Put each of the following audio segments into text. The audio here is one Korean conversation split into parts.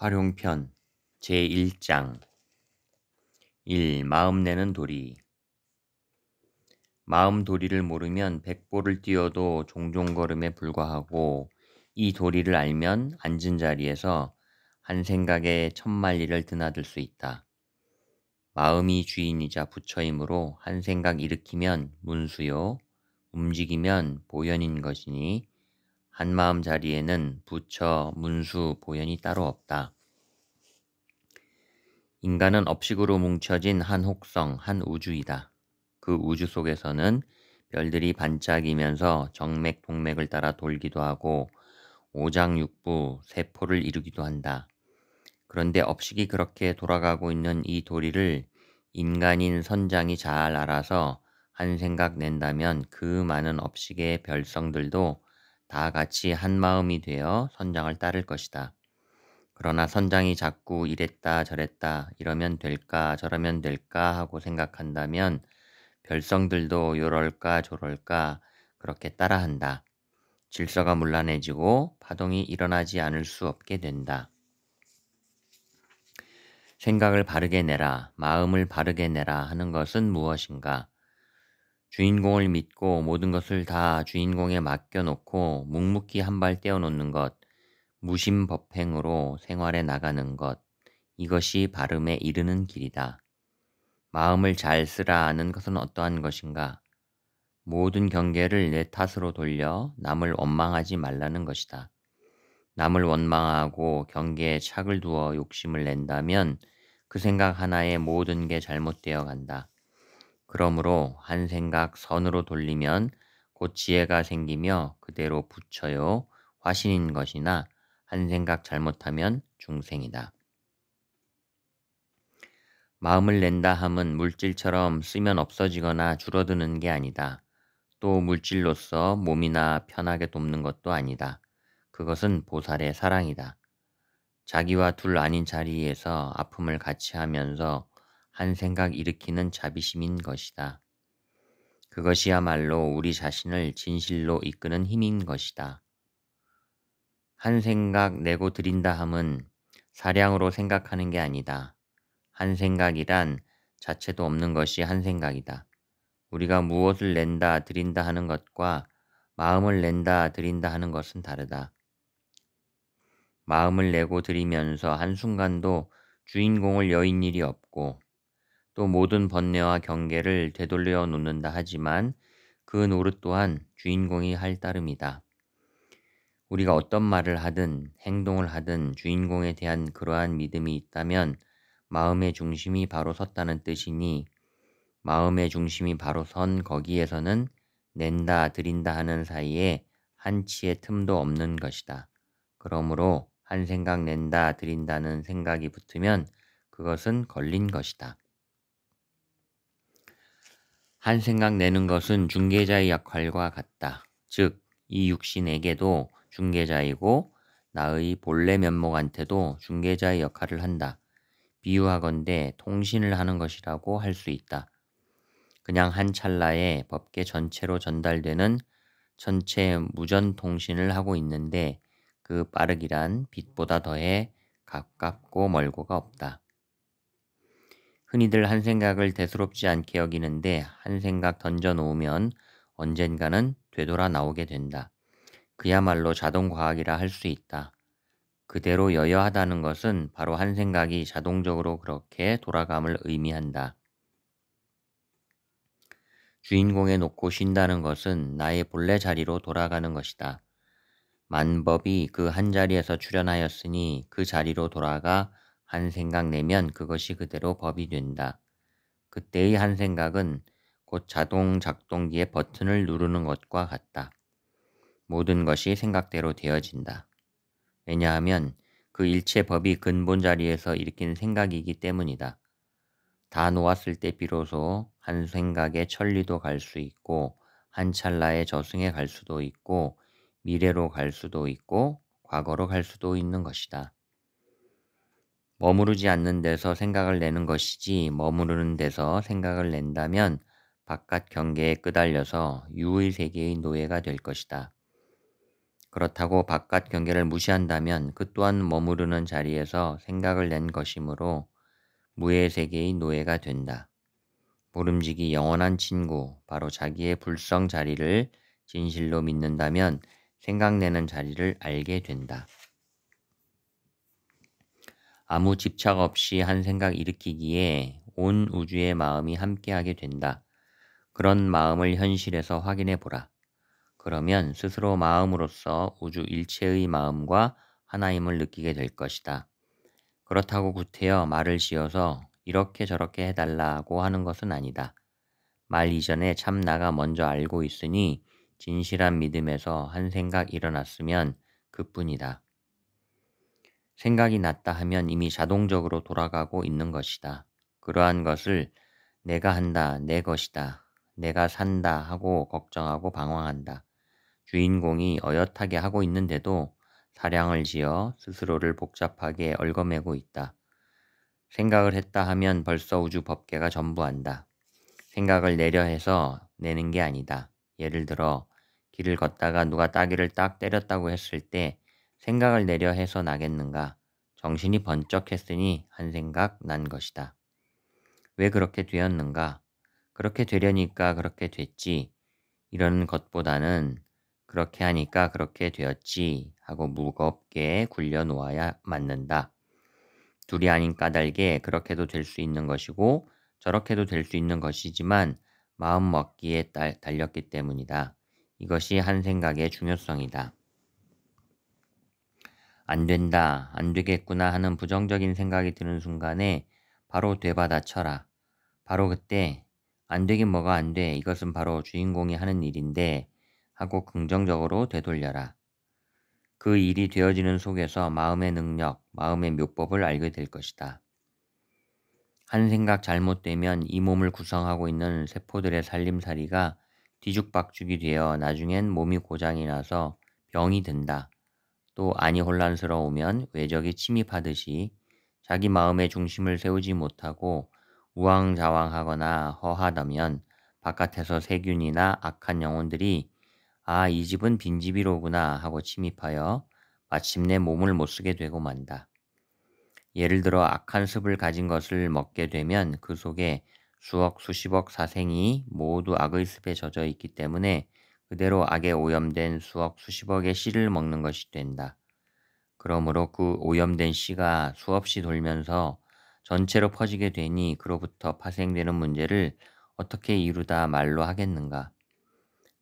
활용편 제1장 1. 마음 내는 도리. 마음 도리를 모르면 백보를 뛰어도 종종걸음에 불과하고, 이 도리를 알면 앉은 자리에서 한 생각에 천만리를 드나들 수 있다. 마음이 주인이자 부처이므로 한 생각 일으키면 문수요, 움직이면 보현인 것이니 한 마음 자리에는 부처, 문수, 보현이 따로 없다. 인간은 업식으로 뭉쳐진 한 혹성, 한 우주이다. 그 우주 속에서는 별들이 반짝이면서 정맥, 동맥을 따라 돌기도 하고 오장육부, 세포를 이루기도 한다. 그런데 업식이 그렇게 돌아가고 있는 이 도리를 인간인 선장이 잘 알아서 한 생각 낸다면 그 많은 업식의 별성들도 다 같이 한 마음이 되어 선장을 따를 것이다. 그러나 선장이 자꾸 이랬다 저랬다 이러면 될까 저러면 될까 하고 생각한다면 별성들도 요럴까 저럴까 그렇게 따라한다. 질서가 문란해지고 파동이 일어나지 않을 수 없게 된다. 생각을 바르게 내라, 마음을 바르게 내라 하는 것은 무엇인가? 주인공을 믿고 모든 것을 다 주인공에 맡겨놓고 묵묵히 한 발 떼어놓는 것, 무심법행으로 생활해 나가는 것, 이것이 바름에 이르는 길이다. 마음을 잘 쓰라 하는 것은 어떠한 것인가? 모든 경계를 내 탓으로 돌려 남을 원망하지 말라는 것이다. 남을 원망하고 경계에 착을 두어 욕심을 낸다면 그 생각 하나에 모든 게 잘못되어 간다. 그러므로 한 생각 선으로 돌리면 곧 지혜가 생기며 그대로 부처요, 화신인 것이나 한 생각 잘못하면 중생이다. 마음을 낸다 함은 물질처럼 쓰면 없어지거나 줄어드는 게 아니다. 또 물질로서 몸이나 편하게 돕는 것도 아니다. 그것은 보살의 사랑이다. 자기와 둘 아닌 자리에서 아픔을 같이 하면서 한 생각 일으키는 자비심인 것이다. 그것이야말로 우리 자신을 진실로 이끄는 힘인 것이다. 한 생각 내고 드린다 함은 사량으로 생각하는 게 아니다. 한 생각이란 자체도 없는 것이 한 생각이다. 우리가 무엇을 낸다 드린다 하는 것과 마음을 낸다 드린다 하는 것은 다르다. 마음을 내고 드리면서 한순간도 주인공을 여인 일이 없고, 또 모든 번뇌와 경계를 되돌려 놓는다 하지만 그 노릇 또한 주인공이 할 따름이다. 우리가 어떤 말을 하든 행동을 하든 주인공에 대한 그러한 믿음이 있다면 마음의 중심이 바로 섰다는 뜻이니, 마음의 중심이 바로 선 거기에서는 낸다 드린다 하는 사이에 한치의 틈도 없는 것이다. 그러므로 한 생각 낸다 드린다는 생각이 붙으면 그것은 걸린 것이다. 한 생각 내는 것은 중개자의 역할과 같다. 즉, 이 육신에게도 중개자이고 나의 본래 면목한테도 중개자의 역할을 한다. 비유하건대 통신을 하는 것이라고 할 수 있다. 그냥 한 찰나에 법계 전체로 전달되는 전체 무전 통신을 하고 있는데 그 빠르기란 빛보다 더해 가깝고 멀고가 없다. 흔히들 한 생각을 대수롭지 않게 여기는데 한 생각 던져 놓으면 언젠가는 되돌아 나오게 된다. 그야말로 자동과학이라 할 수 있다. 그대로 여여하다는 것은 바로 한 생각이 자동적으로 그렇게 돌아감을 의미한다. 주인공에 놓고 쉰다는 것은 나의 본래 자리로 돌아가는 것이다. 만법이 그 한 자리에서 출현하였으니 그 자리로 돌아가 한 생각 내면 그것이 그대로 법이 된다. 그때의 한 생각은 곧 자동 작동기의 버튼을 누르는 것과 같다. 모든 것이 생각대로 되어진다. 왜냐하면 그 일체 법이 근본 자리에서 일으킨 생각이기 때문이다. 다 놓았을 때 비로소 한 생각에 천리도 갈 수 있고 한 찰나에 저승에 갈 수도 있고 미래로 갈 수도 있고 과거로 갈 수도 있는 것이다. 머무르지 않는 데서 생각을 내는 것이지 머무르는 데서 생각을 낸다면 바깥 경계에 끄달려서 유의 세계의 노예가 될 것이다. 그렇다고 바깥 경계를 무시한다면 그 또한 머무르는 자리에서 생각을 낸 것이므로 무의 세계의 노예가 된다. 모름지기 영원한 친구, 바로 자기의 불성 자리를 진실로 믿는다면 생각내는 자리를 알게 된다. 아무 집착 없이 한 생각 일으키기에 온 우주의 마음이 함께하게 된다. 그런 마음을 현실에서 확인해 보라. 그러면 스스로 마음으로서 우주 일체의 마음과 하나임을 느끼게 될 것이다. 그렇다고 구태여 말을 지어서 이렇게 저렇게 해달라고 하는 것은 아니다. 말 이전에 참 나가 먼저 알고 있으니 진실한 믿음에서 한 생각 일어났으면 그뿐이다. 생각이 났다 하면 이미 자동적으로 돌아가고 있는 것이다. 그러한 것을 내가 한다, 내 것이다, 내가 산다 하고 걱정하고 방황한다. 주인공이 어엿하게 하고 있는데도 사량을 지어 스스로를 복잡하게 얽어매고 있다. 생각을 했다 하면 벌써 우주 법계가 전부한다. 생각을 내려 해서 내는 게 아니다. 예를 들어 길을 걷다가 누가 따귀를 딱 때렸다고 했을 때 생각을 내려 해서 나겠는가? 정신이 번쩍했으니 한 생각 난 것이다. 왜 그렇게 되었는가? 그렇게 되려니까 그렇게 됐지. 이런 것보다는 그렇게 하니까 그렇게 되었지 하고 무겁게 굴려 놓아야 맞는다. 둘이 아닌 까닭에 그렇게도 될 수 있는 것이고 저렇게도 될 수 있는 것이지만 마음 먹기에 달렸기 때문이다. 이것이 한 생각의 중요성이다. 안 된다, 안 되겠구나 하는 부정적인 생각이 드는 순간에 바로 되받아쳐라. 바로 그때 안 되긴 뭐가 안 돼. 이것은 바로 주인공이 하는 일인데 하고 긍정적으로 되돌려라. 그 일이 되어지는 속에서 마음의 능력, 마음의 묘법을 알게 될 것이다. 한 생각 잘못되면 이 몸을 구성하고 있는 세포들의 살림살이가 뒤죽박죽이 되어 나중엔 몸이 고장이 나서 병이 든다. 또 안이 혼란스러우면 외적이 침입하듯이 자기 마음의 중심을 세우지 못하고 우왕좌왕하거나 허하다면 바깥에서 세균이나 악한 영혼들이 아, 이 집은 빈집이로구나 하고 침입하여 마침내 몸을 못 쓰게 되고 만다. 예를 들어 악한 습을 가진 것을 먹게 되면 그 속에 수억 수십억 사생이 모두 악의 습에 젖어 있기 때문에 그대로 악에 오염된 수억 수십억의 씨를 먹는 것이 된다. 그러므로 그 오염된 씨가 수없이 돌면서 전체로 퍼지게 되니 그로부터 파생되는 문제를 어떻게 이루다 말로 하겠는가.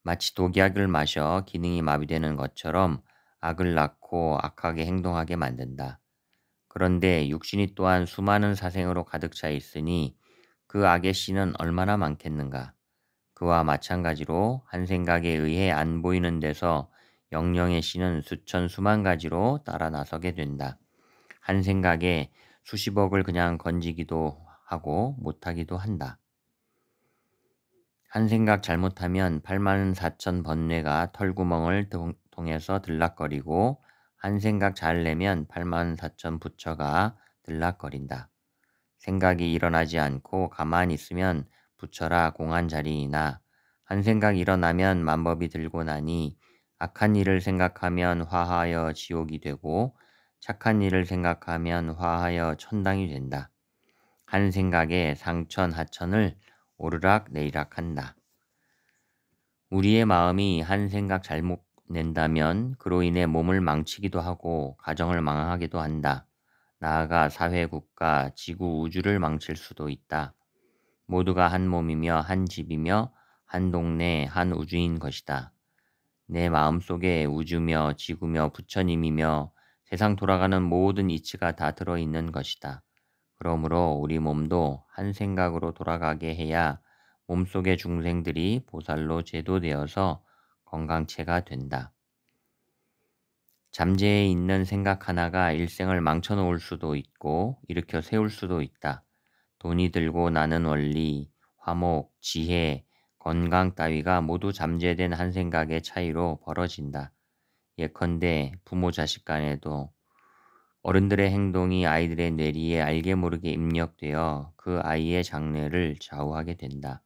마치 독약을 마셔 기능이 마비되는 것처럼 악을 낳고 악하게 행동하게 만든다. 그런데 육신이 또한 수많은 사생으로 가득 차 있으니 그 악의 씨는 얼마나 많겠는가. 그와 마찬가지로 한 생각에 의해 안 보이는 데서 영령의 씨는 수천 수만 가지로 따라 나서게 된다. 한 생각에 수십억을 그냥 건지기도 하고 못하기도 한다. 한 생각 잘못하면 8만 4천 번뇌가 털구멍을 통해서 들락거리고 한 생각 잘 내면 8만 4천 부처가 들락거린다. 생각이 일어나지 않고 가만히 있으면 부처라 공한 자리이나 한 생각 일어나면 만법이 들고 나니 악한 일을 생각하면 화하여 지옥이 되고 착한 일을 생각하면 화하여 천당이 된다. 한 생각에 상천 하천을 오르락 내리락 한다. 우리의 마음이 한 생각 잘못 낸다면 그로 인해 몸을 망치기도 하고 가정을 망하기도 한다. 나아가 사회, 국가, 지구, 우주를 망칠 수도 있다. 모두가 한 몸이며 한 집이며 한 동네, 한 우주인 것이다. 내 마음속에 우주며 지구며 부처님이며 세상 돌아가는 모든 이치가 다 들어있는 것이다. 그러므로 우리 몸도 한 생각으로 돌아가게 해야 몸속의 중생들이 보살로 제도되어서 건강체가 된다. 잠재해 있는 생각 하나가 일생을 망쳐놓을 수도 있고 일으켜 세울 수도 있다. 돈이 들고 나는 원리, 화목, 지혜, 건강 따위가 모두 잠재된 한 생각의 차이로 벌어진다. 예컨대 부모 자식 간에도 어른들의 행동이 아이들의 뇌리에 알게 모르게 입력되어 그 아이의 장래를 좌우하게 된다.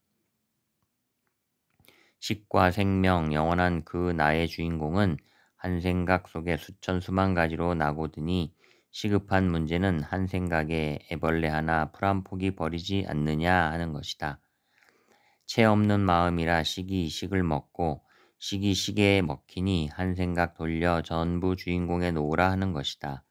식과 생명, 영원한 그 나의 주인공은 한 생각 속에 수천 수만 가지로 나고드니 시급한 문제는 한 생각에 애벌레 하나 풀 한 포기 버리지 않느냐 하는 것이다. 채 없는 마음이라 식이 식을 먹고 식이 식에 먹히니 한 생각 돌려 전부 주인공에 놓으라 하는 것이다.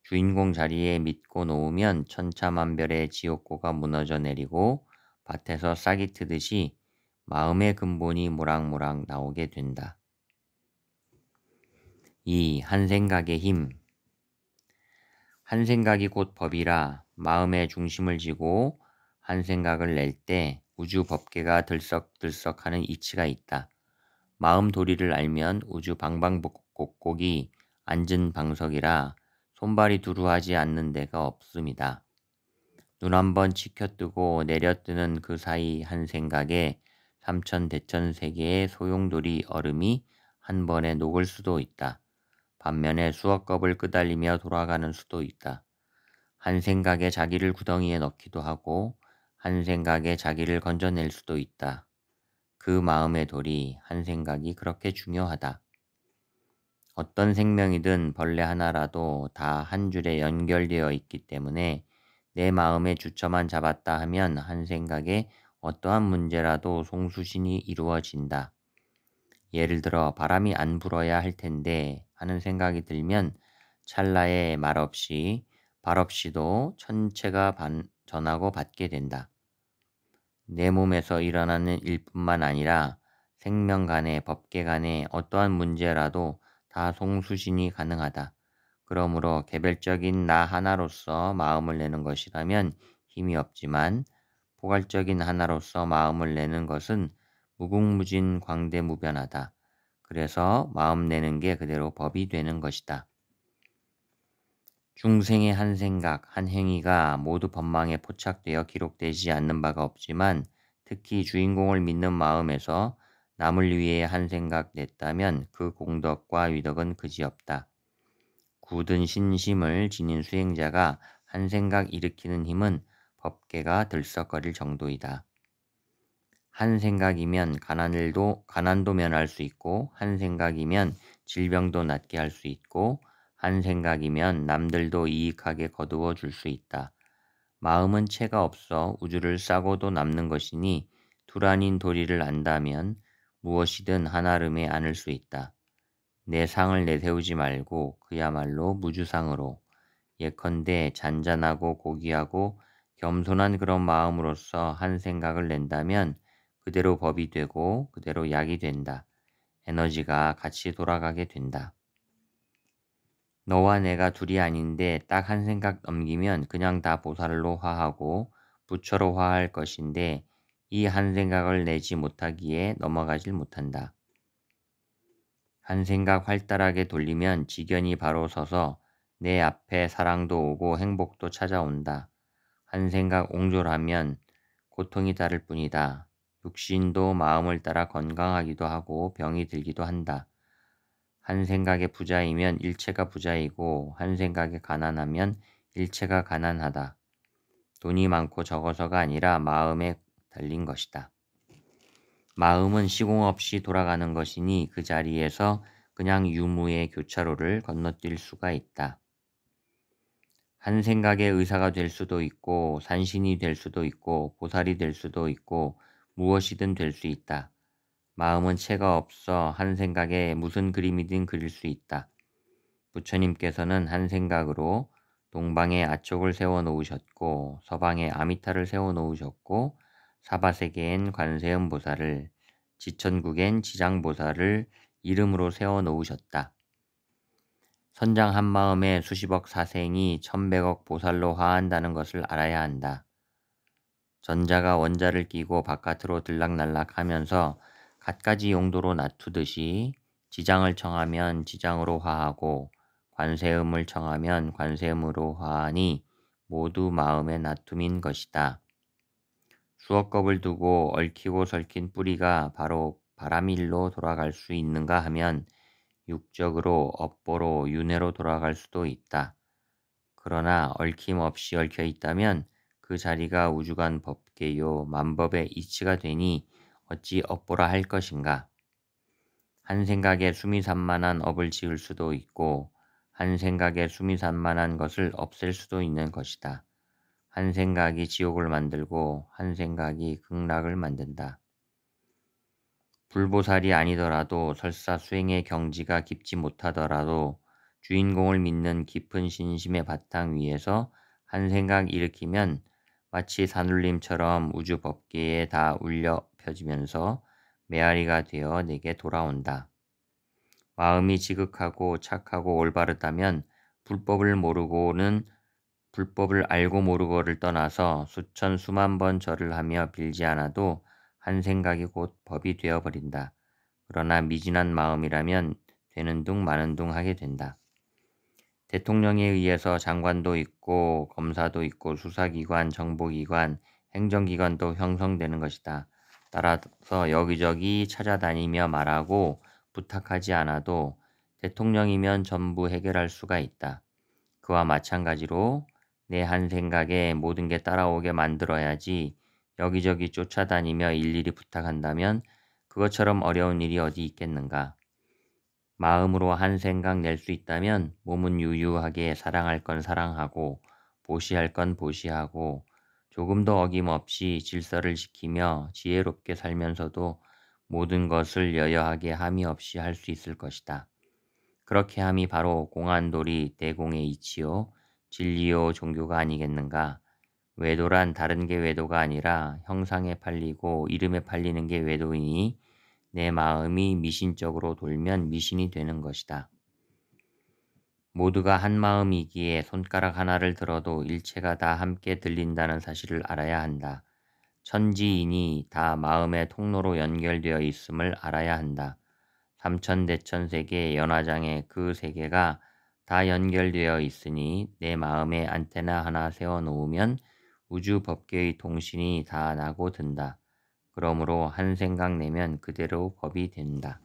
주인공 자리에 믿고 놓으면 천차만별의 지옥고가 무너져 내리고 밭에서 싹이 트듯이 마음의 근본이 모락모락 나오게 된다. 이 한 생각의 힘. 한 생각이 곧 법이라 마음의 중심을 쥐고 한 생각을 낼 때 우주 법계가 들썩들썩하는 이치가 있다. 마음 도리를 알면 우주 방방곡곡이 앉은 방석이라 손발이 두루하지 않는 데가 없습니다. 눈 한번 치켜뜨고 내려뜨는 그 사이 한 생각에 삼천대천 세계의 소용돌이 얼음이 한 번에 녹을 수도 있다. 반면에 수억 겁을 끄달리며 돌아가는 수도 있다. 한 생각에 자기를 구덩이에 넣기도 하고 한 생각에 자기를 건져낼 수도 있다. 그 마음의 돌이 한 생각이 그렇게 중요하다. 어떤 생명이든 벌레 하나라도 다 한 줄에 연결되어 있기 때문에 내 마음의 주처만 잡았다 하면 한 생각에 어떠한 문제라도 송수신이 이루어진다. 예를 들어 바람이 안 불어야 할 텐데 하는 생각이 들면 찰나에 말없이 발없이도 천체가 전하고 받게 된다. 내 몸에서 일어나는 일뿐만 아니라 생명 간에 법계 간에 어떠한 문제라도 다 송수신이 가능하다. 그러므로 개별적인 나 하나로서 마음을 내는 것이라면 힘이 없지만 포괄적인 하나로서 마음을 내는 것은 무궁무진 광대무변하다. 그래서 마음 내는 게 그대로 법이 되는 것이다. 중생의 한 생각, 한 행위가 모두 법망에 포착되어 기록되지 않는 바가 없지만 특히 주인공을 믿는 마음에서 남을 위해 한 생각 냈다면 그 공덕과 위덕은 그지없다. 굳은 신심을 지닌 수행자가 한 생각 일으키는 힘은 법계가 들썩거릴 정도이다. 한 생각이면 가난도 면할 수 있고 한 생각이면 질병도 낫게 할 수 있고 한 생각이면 남들도 이익하게 거두어 줄 수 있다. 마음은 채가 없어 우주를 싸고도 남는 것이니 둘 아닌 도리를 안다면 무엇이든 한아름에 안을 수 있다. 내 상을 내세우지 말고 그야말로 무주상으로 예컨대 잔잔하고 고귀하고 겸손한 그런 마음으로서 한 생각을 낸다면 그대로 법이 되고 그대로 약이 된다. 에너지가 같이 돌아가게 된다. 너와 내가 둘이 아닌데 딱 한 생각 넘기면 그냥 다 보살로 화하고 부처로 화할 것인데 이 한 생각을 내지 못하기에 넘어가질 못한다. 한 생각 활달하게 돌리면 지견이 바로 서서 내 앞에 사랑도 오고 행복도 찾아온다. 한 생각 옹졸하면 고통이 따를 뿐이다. 육신도 마음을 따라 건강하기도 하고 병이 들기도 한다. 한 생각에 부자이면 일체가 부자이고 한 생각에 가난하면 일체가 가난하다. 돈이 많고 적어서가 아니라 마음에 달린 것이다. 마음은 시공 없이 돌아가는 것이니 그 자리에서 그냥 유무의 교차로를 건너뛸 수가 있다. 한 생각의 의사가 될 수도 있고 산신이 될 수도 있고 보살이 될 수도 있고 무엇이든 될 수 있다. 마음은 채가 없어 한 생각에 무슨 그림이든 그릴 수 있다. 부처님께서는 한 생각으로 동방에 아촉을 세워 놓으셨고 서방에 아미타를 세워 놓으셨고 사바세계엔 관세음보살을 지천국엔 지장보살을 이름으로 세워 놓으셨다. 선장 한마음에 수십억 사생이 천백억 보살로 화한다는 것을 알아야 한다. 전자가 원자를 끼고 바깥으로 들락날락하면서 갖가지 용도로 놔두듯이 지장을 청하면 지장으로 화하고 관세음을 청하면 관세음으로 화하니 모두 마음의 놔툼인 것이다. 수억 겁을 두고 얽히고 설킨 뿌리가 바로 바람일로 돌아갈 수 있는가 하면 육적으로 업보로 윤회로 돌아갈 수도 있다. 그러나 얽힘 없이 얽혀 있다면 그 자리가 우주간 법계요 만법의 이치가 되니 어찌 업보라 할 것인가. 한 생각에 수미산만한 업을 지을 수도 있고 한 생각에 수미산만한 것을 없앨 수도 있는 것이다. 한 생각이 지옥을 만들고 한 생각이 극락을 만든다. 불보살이 아니더라도 설사 수행의 경지가 깊지 못하더라도 주인공을 믿는 깊은 신심의 바탕 위에서 한 생각 일으키면 마치 산울림처럼 우주 법계에 다 울려 펴지면서 메아리가 되어 내게 돌아온다. 마음이 지극하고 착하고 올바르다면 불법을 알고 모르고를 떠나서 수천 수만 번 절을 하며 빌지 않아도 한 생각이 곧 법이 되어버린다. 그러나 미진한 마음이라면 되는 둥 마는 둥 하게 된다. 대통령에 의해서 장관도 있고 검사도 있고 수사기관, 정보기관, 행정기관도 형성되는 것이다. 따라서 여기저기 찾아다니며 말하고 부탁하지 않아도 대통령이면 전부 해결할 수가 있다. 그와 마찬가지로 내 한 생각에 모든 게 따라오게 만들어야지 여기저기 쫓아다니며 일일이 부탁한다면 그것처럼 어려운 일이 어디 있겠는가. 마음으로 한 생각 낼 수 있다면 몸은 유유하게 사랑할 건 사랑하고 보시할 건 보시하고 조금도 어김없이 질서를 지키며 지혜롭게 살면서도 모든 것을 여여하게 함이 없이 할 수 있을 것이다. 그렇게 함이 바로 공안돌이 대공의 이치요 진리요 종교가 아니겠는가. 외도란 다른 게 외도가 아니라 형상에 팔리고 이름에 팔리는 게 외도이니 내 마음이 미신적으로 돌면 미신이 되는 것이다. 모두가 한 마음이기에 손가락 하나를 들어도 일체가 다 함께 들린다는 사실을 알아야 한다. 천지인이 다 마음의 통로로 연결되어 있음을 알아야 한다. 삼천대천세계 연화장에 그 세계가 다 연결되어 있으니 내 마음에 안테나 하나 세워놓으면 우주 법계의 통신이 다 나고 든다. 그러므로 한 생각 내면 그대로 법이 된다.